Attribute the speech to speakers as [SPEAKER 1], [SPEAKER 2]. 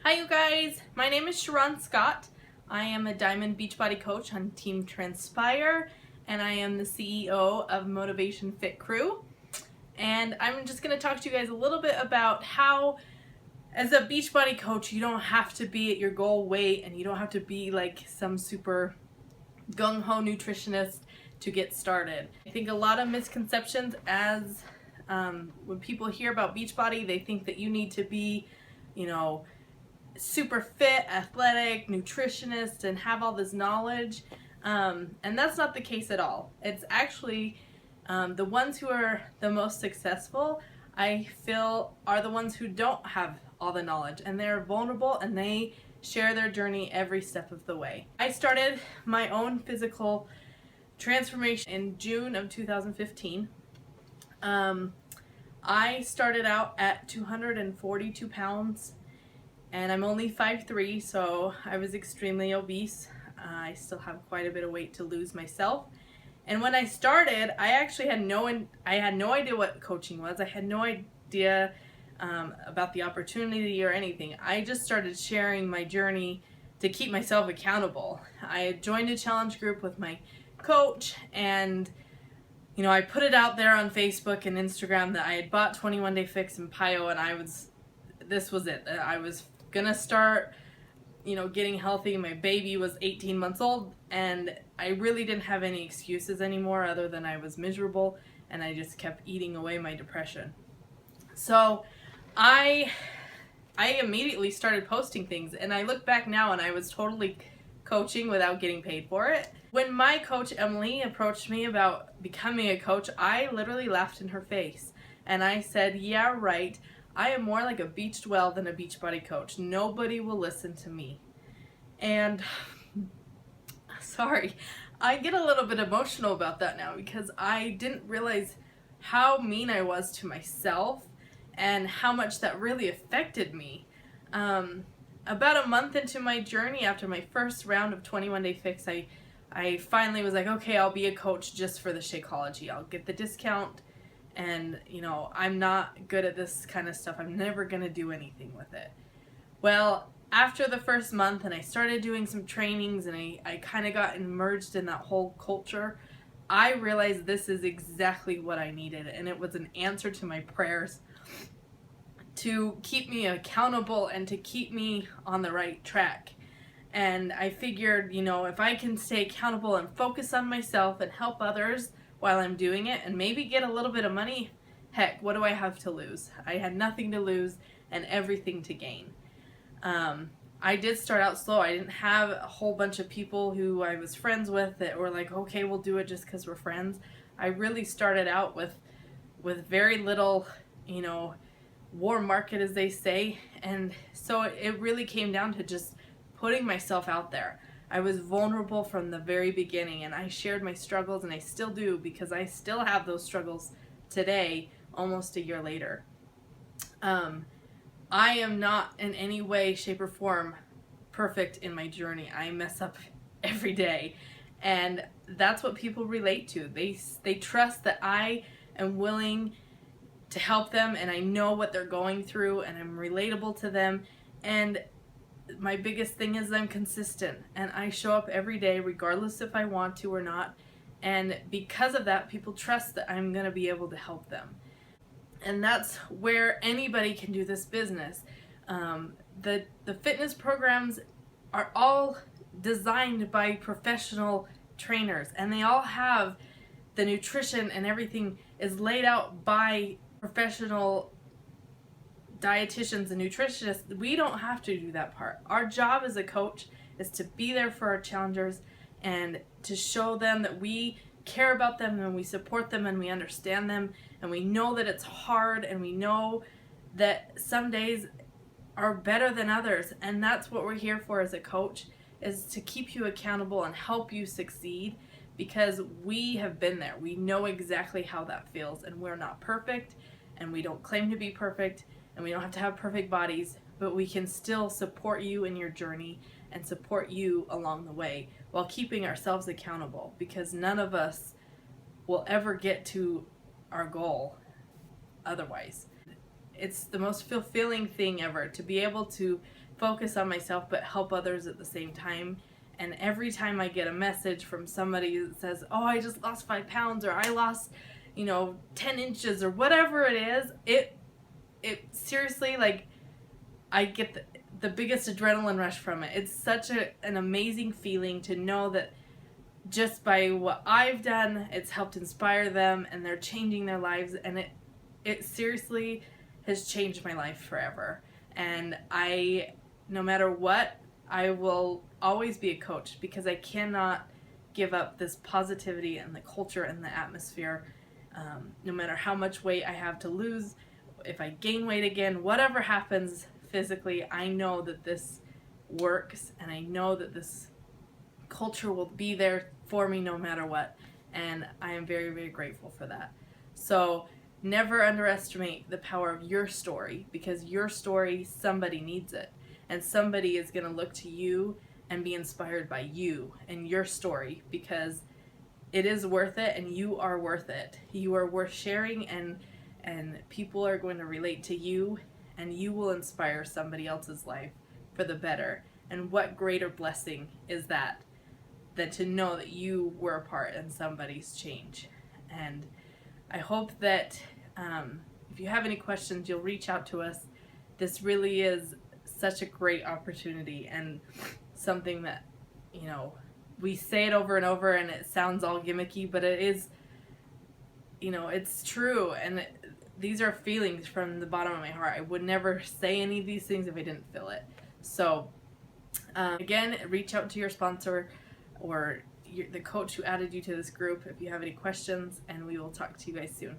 [SPEAKER 1] Hi you guys, my name is Sharon Scott. I am a Diamond Beachbody coach on Team Transpire and I am the CEO of Motivation Fit Crew. And I'm just going to talk to you guys a little bit about how as a Beachbody coach you don't have to be at your goal weight and you don't have to be like some super gung-ho nutritionist to get started. I think a lot of misconceptions as when people hear about Beachbody, they think that you need to be, super fit, athletic, nutritionist, and have all this knowledge. And that's not the case at all. It's actually the ones who are the most successful, I feel, are the ones who don't have all the knowledge and they're vulnerable and they share their journey every step of the way. I started my own physical transformation in June of 2015. I started out at 242 pounds and I'm only 5'3", so I was extremely obese. I still have quite a bit of weight to lose myself. And when I started, I actually had no idea what coaching was. I had no idea about the opportunity or anything. I just started sharing my journey to keep myself accountable. I had joined a challenge group with my coach, and I put it out there on Facebook and Instagram that I had bought 21 Day Fix and PiYo, and this was it. I was gonna start, getting healthy. My baby was 18 months old, and I really didn't have any excuses anymore other than I was miserable, and I just kept eating away my depression. So I immediately started posting things, and I look back now and I was totally coaching without getting paid for it. When my coach Emily approached me about becoming a coach, I literally laughed in her face and I said, yeah, right. I am more like a beached well than a Beachbody coach. Nobody will listen to me. And sorry, I get a little bit emotional about that now because I didn't realize how mean I was to myself and how much that really affected me. About a month into my journey, after my first round of 21 Day Fix, I finally was like, okay, I'll be a coach just for the Shakeology. I'll get the discount, and I'm not good at this kind of stuff. I'm never gonna do anything with it. Well, after the first month and I started doing some trainings and I kind of got immersed in that whole culture, I realized this is exactly what I needed, and it was an answer to my prayers to keep me accountable and to keep me on the right track. And I figured, if I can stay accountable and focus on myself and help others while I'm doing it and maybe get a little bit of money, heck, what do I have to lose? I had nothing to lose and everything to gain. I did start out slow. I didn't have a whole bunch of people who I was friends with that were like, okay, we'll do it just because we're friends. I really started out with very little, warm market, as they say. And so it really came down to just putting myself out there. I was vulnerable from the very beginning, and I shared my struggles, and I still do because I still have those struggles today, almost a year later. I am not in any way, shape, or form perfect in my journey. I mess up every day, and that's what people relate to. They trust that I am willing to help them, and I know what they're going through, and I'm relatable to them. And my biggest thing is I'm consistent, and I show up every day regardless if I want to or not. And because of that, people trust that I'm going to be able to help them. And that's where anybody can do this business. The fitness programs are all designed by professional trainers, and they all have the nutrition, and everything is laid out by professional dietitians and nutritionists. We don't have to do that part. Our job as a coach is to be there for our challengers and to show them that we care about them and we support them and we understand them, and we know that it's hard, and we know that some days are better than others. And that's what we're here for as a coach, is to keep you accountable and help you succeed, because we have been there. We know exactly how that feels, and we're not perfect, and we don't claim to be perfect, and we don't have to have perfect bodies, but we can still support you in your journey and support you along the way while keeping ourselves accountable, because none of us will ever get to our goal otherwise. It's the most fulfilling thing ever to be able to focus on myself but help others at the same time. And every time I get a message from somebody that says, oh, I just lost 5 pounds, or I lost, 10 inches, or whatever it is, it seriously, like, I get the biggest adrenaline rush from it. It's such an amazing feeling to know that just by what I've done, it's helped inspire them and they're changing their lives, and it seriously has changed my life forever. And no matter what, I will always be a coach, because I cannot give up this positivity and the culture and the atmosphere. No matter how much weight I have to lose, if I gain weight again, whatever happens physically, I know that this works, and I know that this culture will be there for me no matter what. And I am very, very grateful for that. So never underestimate the power of your story, because your story, somebody needs it. And somebody is going to look to you and be inspired by you and your story, because it is worth it, and you are worth it. You are worth sharing, and people are going to relate to you, and you will inspire somebody else's life for the better. And what greater blessing is that than to know that you were a part in somebody's change. And I hope that if you have any questions, you'll reach out to us. This really is such a great opportunity, and something that, we say it over and over and it sounds all gimmicky, but it is, it's true. And these are feelings from the bottom of my heart. I would never say any of these things if I didn't feel it. So again, reach out to your sponsor or the coach who added you to this group if you have any questions, and we will talk to you guys soon.